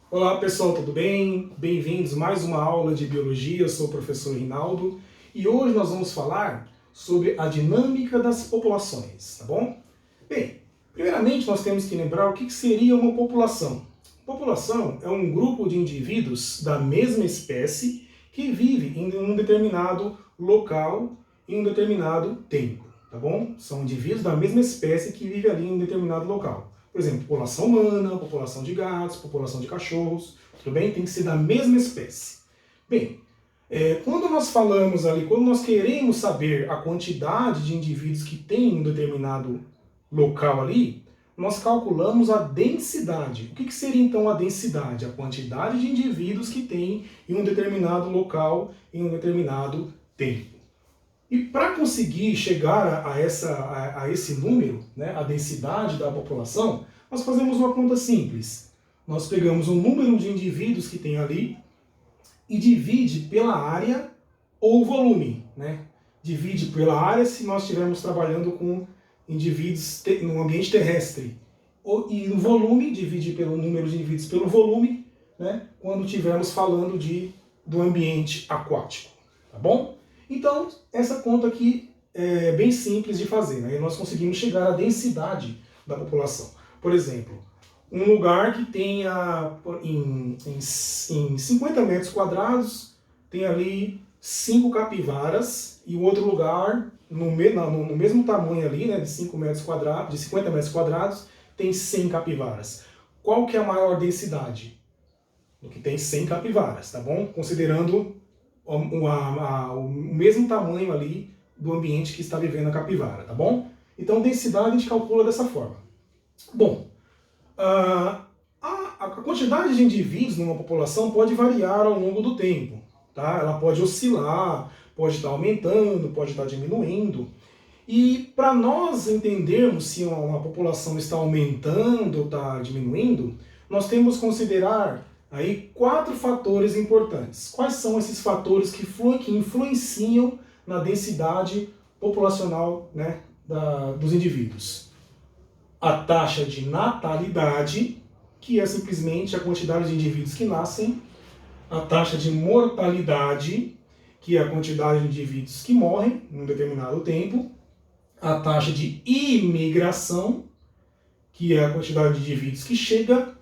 Olá pessoal, tudo bem? Bem-vindos a mais uma aula de Biologia, eu sou o professor Rinaldo e hoje nós vamos falar sobre a dinâmica das populações, tá bom? Bem, primeiramente nós temos que lembrar o que seria uma população. População é um grupo de indivíduos da mesma espécie que vive em um determinado local em um determinado tempo, tá bom? São indivíduos da mesma espécie que vivem ali em um determinado local. Por exemplo, população humana, população de gatos, população de cachorros, tudo bem? Tem que ser da mesma espécie. Bem, quando nós falamos ali, quando nós queremos saber a quantidade de indivíduos que tem em um determinado local ali, nós calculamos a densidade. O que seria então a densidade? A quantidade de indivíduos que tem em um determinado local, em um determinado tempo. E para conseguir chegar a esse número, né, a densidade da população, nós fazemos uma conta simples. Nós pegamos o número de indivíduos que tem ali e divide pela área ou volume. Né? Divide pela área se nós estivermos trabalhando com indivíduos no ambiente terrestre. E o volume, divide pelo número de indivíduos pelo volume, né, quando estivermos falando do ambiente aquático. Tá bom? Então, essa conta aqui é bem simples de fazer. Né? E nós conseguimos chegar à densidade da população. Por exemplo, um lugar que tenha em 50 metros quadrados, tem ali 5 capivaras, e o outro lugar, no mesmo tamanho ali, né, de 5 metros quadrados, de 50 metros quadrados, tem 100 capivaras. Qual que é a maior densidade? O que tem 100 capivaras, tá bom? Considerando o mesmo tamanho ali do ambiente que está vivendo a capivara, tá bom? Então, densidade a gente calcula dessa forma. Bom, a quantidade de indivíduos numa população pode variar ao longo do tempo, tá? Ela pode oscilar, pode estar aumentando, pode estar diminuindo. E para nós entendermos se uma população está aumentando ou está diminuindo, nós temos que considerar aí 4 fatores importantes. Quais são esses fatores que influenciam na densidade populacional, né, dos indivíduos? A taxa de natalidade, que é simplesmente a quantidade de indivíduos que nascem. A taxa de mortalidade, que é a quantidade de indivíduos que morrem em um determinado tempo. A taxa de imigração, que é a quantidade de indivíduos que chega,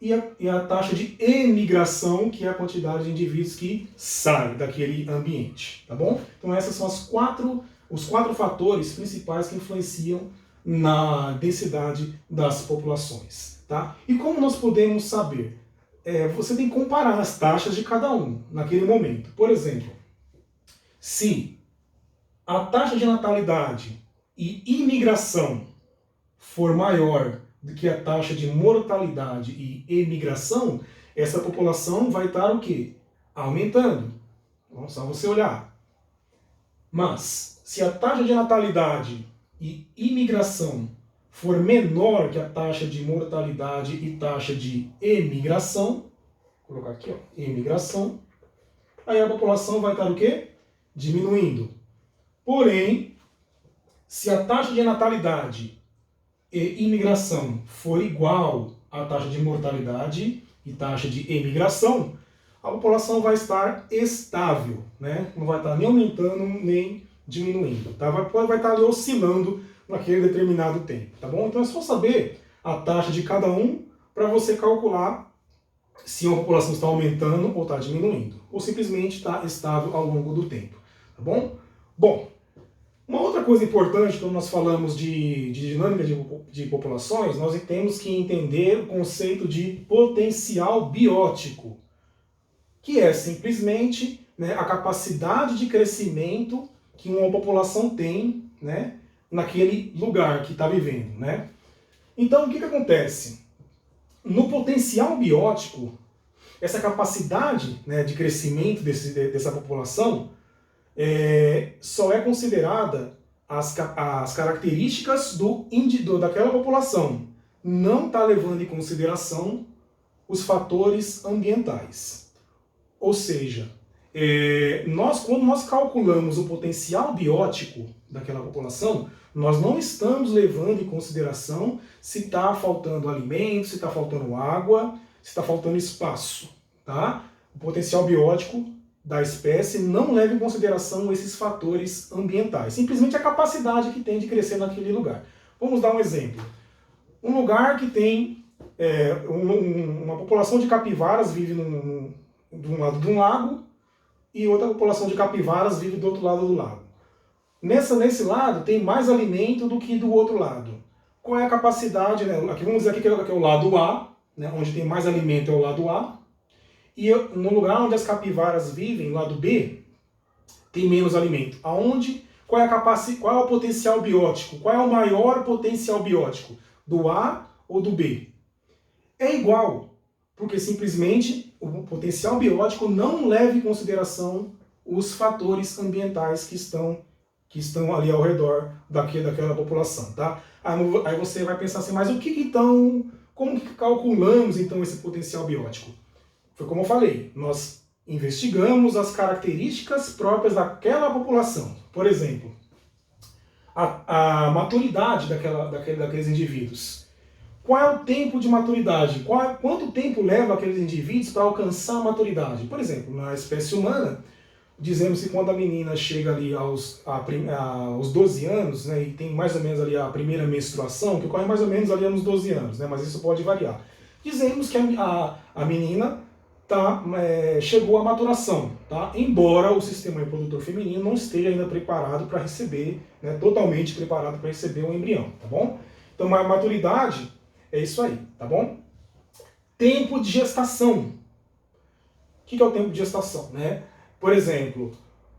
e a taxa de emigração, que é a quantidade de indivíduos que saem daquele ambiente, tá bom? Então essas são os 4 fatores principais que influenciam na densidade das populações, tá? E como nós podemos saber? Você tem que comparar as taxas de cada um naquele momento. Por exemplo, se a taxa de natalidade e imigração for maior do que a taxa de mortalidade e emigração, essa população vai estar o quê? Aumentando. Então, só você olhar. Mas, se a taxa de natalidade e imigração for menor que a taxa de mortalidade e taxa de emigração, vou colocar aqui, ó, emigração, aí a população vai estar o quê? Diminuindo. Porém, se a taxa de natalidade e imigração for igual à taxa de mortalidade e taxa de emigração, a população vai estar estável, né? Não vai estar nem aumentando nem diminuindo, tá? Vai estar ali oscilando naquele determinado tempo, tá bom? Então é só saber a taxa de cada um para você calcular se uma população está aumentando ou está diminuindo, ou simplesmente está estável ao longo do tempo, tá bom? Bom, uma outra coisa importante quando nós falamos de dinâmica de populações, nós temos que entender o conceito de potencial biótico, que é simplesmente, né, a capacidade de crescimento que uma população tem, né, naquele lugar que está vivendo. Né? Então, o que acontece? No potencial biótico, essa capacidade, né, de crescimento dessa população só é considerada as características daquela população. Não está levando em consideração os fatores ambientais. Ou seja, quando nós calculamos o potencial biótico daquela população, nós não estamos levando em consideração se está faltando alimento, se está faltando água, se está faltando espaço, tá? O potencial biótico da espécie não leva em consideração esses fatores ambientais, simplesmente a capacidade que tem de crescer naquele lugar. Vamos dar um exemplo. Um lugar que tem uma população de capivaras vive de um lado de um lago e outra população de capivaras vive do outro lado do lago. Nesse lado tem mais alimento do que do outro lado. Qual é a capacidade, né? Aqui vamos dizer aqui que é o lado A, né? Onde tem mais alimento é o lado A. E no lugar onde as capivaras vivem, lado B, tem menos alimento. Qual é o potencial biótico? Qual é o maior potencial biótico? Do A ou do B? É igual, porque simplesmente o potencial biótico não leva em consideração os fatores ambientais que estão ali ao redor daquela população, tá? Aí você vai pensar assim, mas como que calculamos então esse potencial biótico? Foi como eu falei, nós investigamos as características próprias daquela população. Por exemplo, a maturidade daqueles indivíduos. Qual é o tempo de maturidade? Quanto tempo leva aqueles indivíduos para alcançar a maturidade? Por exemplo, na espécie humana, dizemos que quando a menina chega ali aos 12 anos, né, e tem mais ou menos ali a primeira menstruação, que ocorre mais ou menos ali aos 12 anos, né, mas isso pode variar. Dizemos que a menina chegou à maturação, tá? Embora o sistema reprodutor feminino não esteja ainda preparado para receber, né, totalmente preparado para receber um embrião, tá bom? Então a maturidade é isso aí, tá bom? Tempo de gestação. O que é o tempo de gestação, né? Por exemplo,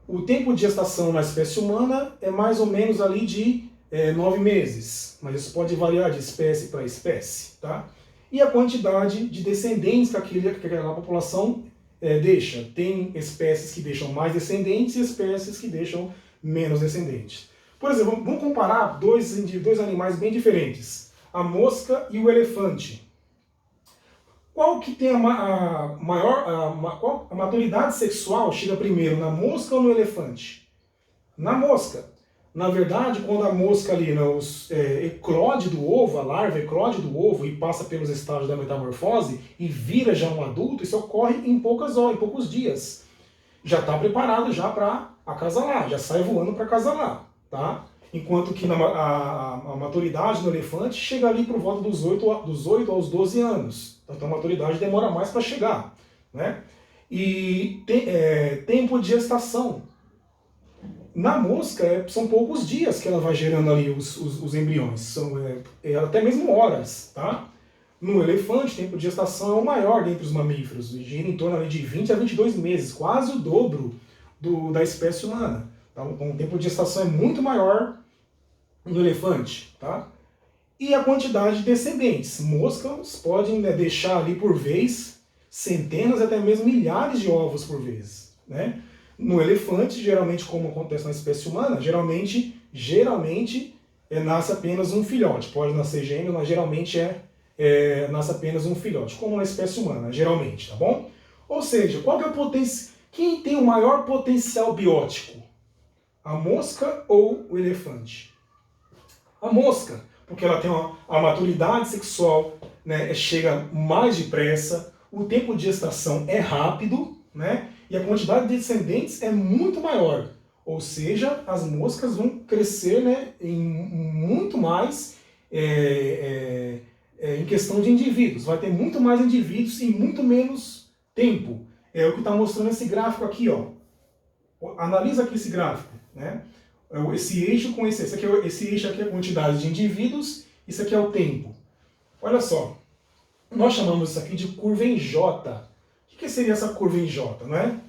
o tempo de gestação na espécie humana é mais ou menos ali de 9 meses, mas isso pode variar de espécie para espécie, tá? E a quantidade de descendentes que aquela população deixa. Tem espécies que deixam mais descendentes e espécies que deixam menos descendentes. Por exemplo, vamos comparar dois animais bem diferentes, a mosca e o elefante. Qual que tem a maturidade sexual chega primeiro, na mosca ou no elefante? Na mosca. Na verdade, quando a mosca ali eclode do ovo, a larva eclode do ovo e passa pelos estágios da metamorfose e vira já um adulto, isso ocorre em poucos dias. Já está preparado já para acasalar, já sai voando para acasalar, tá? Enquanto que a maturidade no elefante chega ali por volta dos 8 aos 12 anos. Então a maturidade demora mais para chegar, né? E tempo de gestação. Na mosca, são poucos dias que ela vai gerando ali os embriões, são até mesmo horas, tá? No elefante, o tempo de gestação é o maior dentre os mamíferos, gira em torno ali de 20 a 22 meses, quase o dobro da espécie humana. Tá? Então, o tempo de gestação é muito maior no elefante, tá? E a quantidade de descendentes. Moscas podem deixar ali por vez centenas até mesmo milhares de ovos por vez, né? No elefante, geralmente, como acontece na espécie humana, geralmente nasce apenas um filhote. Pode nascer gêmeo, mas geralmente nasce apenas um filhote, como na espécie humana, geralmente, tá bom? Ou seja, qual que é o potencial? Quem tem o maior potencial biótico? A mosca ou o elefante? A mosca, porque ela tem a maturidade sexual, né, chega mais depressa, o tempo de gestação é rápido, né? E a quantidade de descendentes é muito maior. Ou seja, as moscas vão crescer, né, em muito mais em questão de indivíduos. Vai ter muito mais indivíduos em muito menos tempo. É o que está mostrando esse gráfico aqui, ó. Analisa aqui esse gráfico, né? Esse eixo com esse eixo aqui é a quantidade de indivíduos, isso aqui é o tempo. Olha só, nós chamamos isso aqui de curva em J. O que seria essa curva em J, né?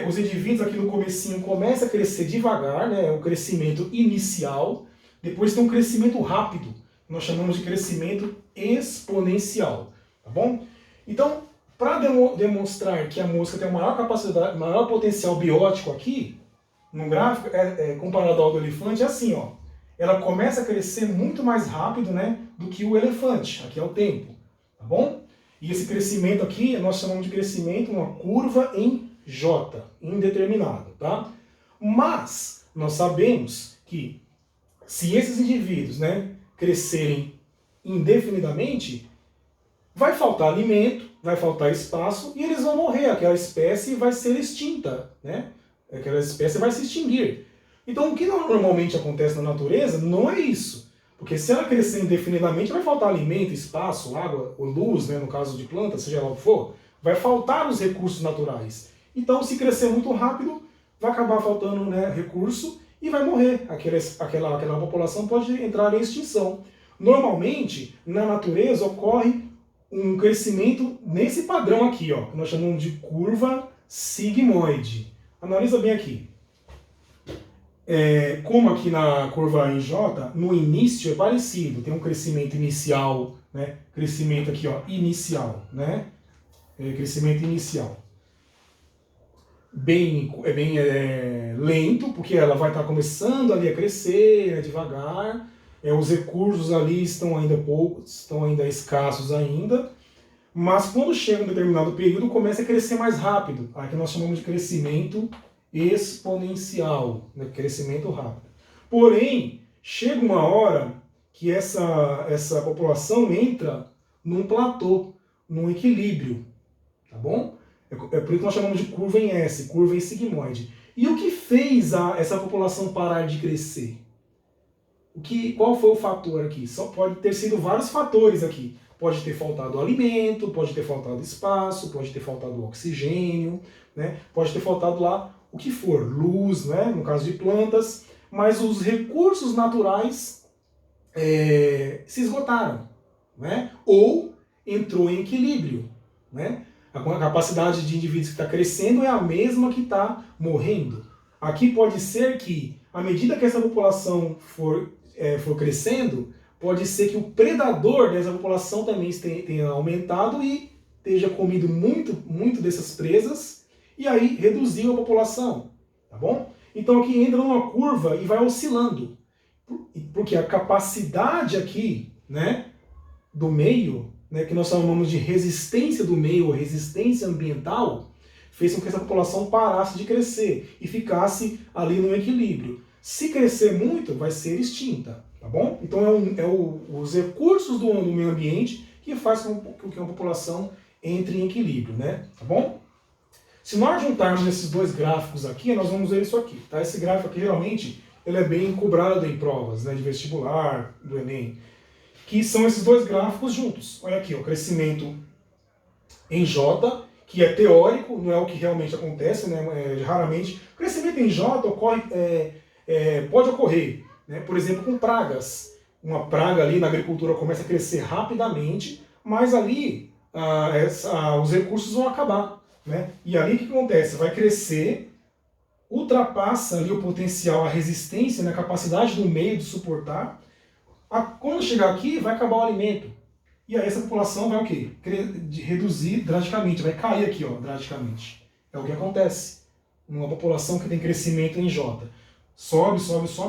Os indivíduos aqui no comecinho começam a crescer devagar, né? O crescimento inicial, depois tem um crescimento rápido, nós chamamos de crescimento exponencial, tá bom? Então, para demonstrar que a mosca tem uma maior potencial biótico aqui, no gráfico, comparado ao do elefante, é assim, ó. Ela começa a crescer muito mais rápido, né, do que o elefante. Aqui é o tempo, tá bom? E esse crescimento aqui, nós chamamos de crescimento, uma curva em J, indeterminado, tá? Mas, nós sabemos que se esses indivíduos, né, crescerem indefinidamente, vai faltar alimento, vai faltar espaço e eles vão morrer, aquela espécie vai ser extinta, né? Aquela espécie vai se extinguir. Então o que normalmente acontece na natureza não é isso. Porque se ela crescer indefinidamente, vai faltar alimento, espaço, água, ou luz, né, no caso de planta, seja lá o que for, vai faltar os recursos naturais. Então, se crescer muito rápido, vai acabar faltando, né, recurso e vai morrer. Aquela população pode entrar em extinção. Normalmente, na natureza, ocorre um crescimento nesse padrão aqui, ó, que nós chamamos de curva sigmoide. Analisa bem aqui. Como aqui na curva em J, no início é parecido, tem um crescimento inicial, né? Crescimento aqui, ó, inicial, né? Crescimento inicial. Bem lento, porque ela vai estar começando ali a crescer, né, devagar. Os recursos ali estão ainda poucos, estão ainda escassos ainda. Mas quando chega um determinado período, começa a crescer mais rápido. Aqui nós chamamos de crescimento exponencial, né? Crescimento rápido. Porém, chega uma hora que essa população entra num platô, num equilíbrio, tá bom? É por isso que nós chamamos de curva em S, curva em sigmoide. E o que fez essa população parar de crescer? Qual foi o fator aqui? Só pode ter sido vários fatores aqui. Pode ter faltado alimento, pode ter faltado espaço, pode ter faltado oxigênio, né? Pode ter faltado lá o que for, luz, né? No caso de plantas, mas os recursos naturais se esgotaram, né? Ou entrou em equilíbrio, né? A capacidade de indivíduos que está crescendo é a mesma que está morrendo. Aqui pode ser que, à medida que essa população for crescendo, pode ser que o predador dessa população também tenha aumentado e esteja comido muito dessas presas e aí reduziu a população, tá bom? Então aqui entra numa curva e vai oscilando, porque a capacidade aqui, né, do meio, né, que nós chamamos de resistência do meio ou resistência ambiental, fez com que essa população parasse de crescer e ficasse ali no equilíbrio. Se crescer muito, vai ser extinta, tá bom? Então os recursos do meio ambiente que faz com que uma população entre em equilíbrio, né? Tá bom? Se nós juntarmos esses dois gráficos aqui, nós vamos ver isso aqui, tá? Esse gráfico aqui, geralmente, ele é bem cobrado em provas, né, de vestibular, do Enem, que são esses dois gráficos juntos. Olha aqui, o crescimento em J, que é teórico, não é o que realmente acontece, né? Raramente. O crescimento em J pode ocorrer, né? Por exemplo, com pragas. Uma praga ali na agricultura começa a crescer rapidamente, mas ali os recursos vão acabar, né? E ali o que acontece? Vai crescer, ultrapassa ali o potencial, a resistência, né? A capacidade do meio de suportar. Quando chegar aqui, vai acabar o alimento. E aí essa população vai o quê? Reduzir drasticamente, vai cair aqui, ó, drasticamente. É o que acontece. Uma população que tem crescimento em J. Sobe,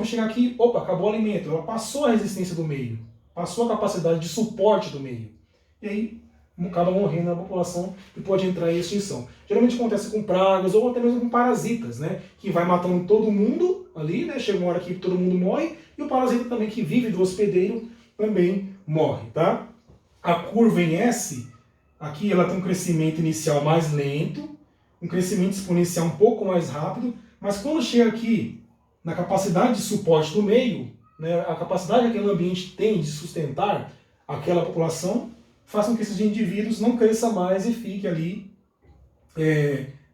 chega aqui, opa, acabou o alimento. Ela passou a resistência do meio, passou a capacidade de suporte do meio. E aí acaba morrendo a população e pode entrar em extinção. Geralmente acontece com pragas ou até mesmo com parasitas, né? Que vai matando todo mundo ali, né? Chega uma hora que todo mundo morre e o parasita também que vive do hospedeiro também morre, tá? A curva em S, aqui ela tem um crescimento inicial mais lento, um crescimento exponencial um pouco mais rápido, mas quando chega aqui na capacidade de suporte do meio, né, a capacidade que aquele ambiente tem de sustentar aquela população, façam que esses indivíduos não cresçam mais e fiquem ali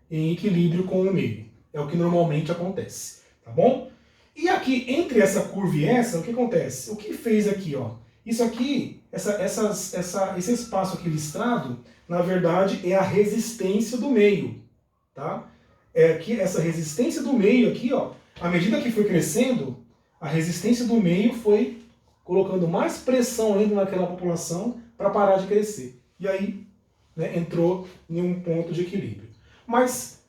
em equilíbrio com o meio. É o que normalmente acontece, tá bom? E aqui, entre essa curva e essa, o que acontece? O que fez aqui, ó? Isso aqui, esse espaço aqui listrado, na verdade, é a resistência do meio, tá? Que essa resistência do meio aqui, ó, à medida que foi crescendo, a resistência do meio foi colocando mais pressão ainda naquela população para parar de crescer. E aí, né, entrou em um ponto de equilíbrio. Mas,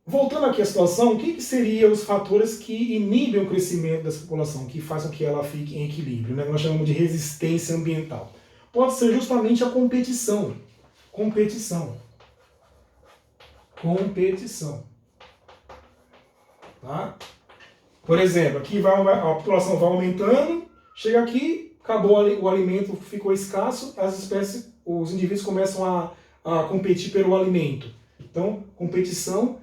voltando aqui à situação, o que seriam os fatores que inibem o crescimento dessa população, que fazem com que ela fique em equilíbrio, né? Nós chamamos de resistência ambiental. Pode ser justamente a competição. Competição. Tá? Por exemplo, aqui a população vai aumentando, chega aqui, acabou o alimento, ficou escasso, as espécies, os indivíduos começam a competir pelo alimento. Então, competição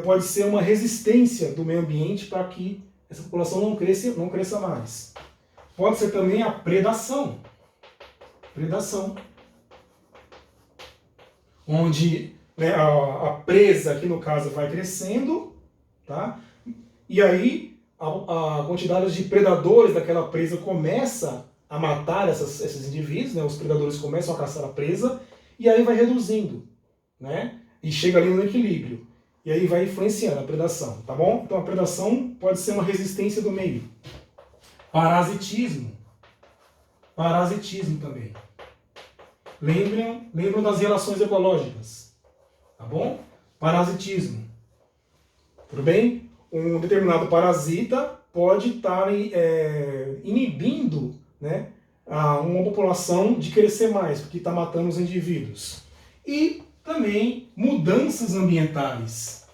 pode ser uma resistência do meio ambiente para que essa população não cresça mais. Pode ser também a predação. Predação. Onde, né, a presa, aqui no caso, vai crescendo, tá? E aí a quantidade de predadores daquela presa começa a matar esses indivíduos, né? Os predadores começam a caçar a presa, e aí vai reduzindo, né? E chega ali no equilíbrio. E aí vai influenciando a predação, tá bom? Então a predação pode ser uma resistência do meio. Parasitismo. Parasitismo também. Lembram das relações ecológicas, tá bom? Parasitismo. Tudo bem? Um determinado parasita pode estar inibindo, né, uma população de crescer mais, porque está matando os indivíduos. E também mudanças ambientais.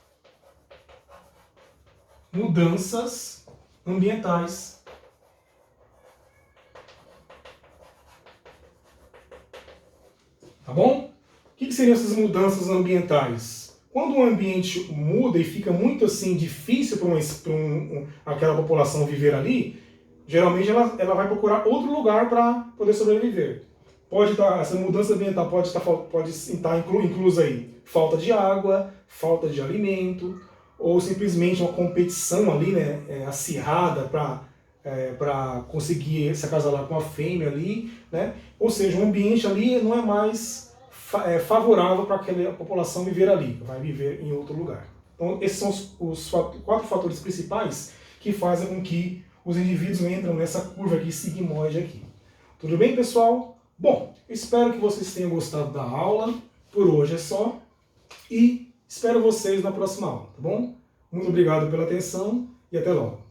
Mudanças ambientais. Tá bom? O que seriam essas mudanças ambientais? Quando o ambiente muda e fica muito assim difícil para aquela população viver ali, geralmente ela vai procurar outro lugar para poder sobreviver. Essa mudança ambiental pode estar inclusa aí falta de água, falta de alimento, ou simplesmente uma competição ali, né, acirrada para conseguir se acasalar com a fêmea ali, né? Ou seja, o ambiente ali não é mais favorável para aquela população viver ali, vai viver em outro lugar. Então esses são os 4 fatores principais que fazem com que os indivíduos entram nessa curva aqui, sigmoide aqui. Tudo bem, pessoal? Bom, espero que vocês tenham gostado da aula. Por hoje é só. E espero vocês na próxima aula, tá bom? Muito obrigado pela atenção e até logo.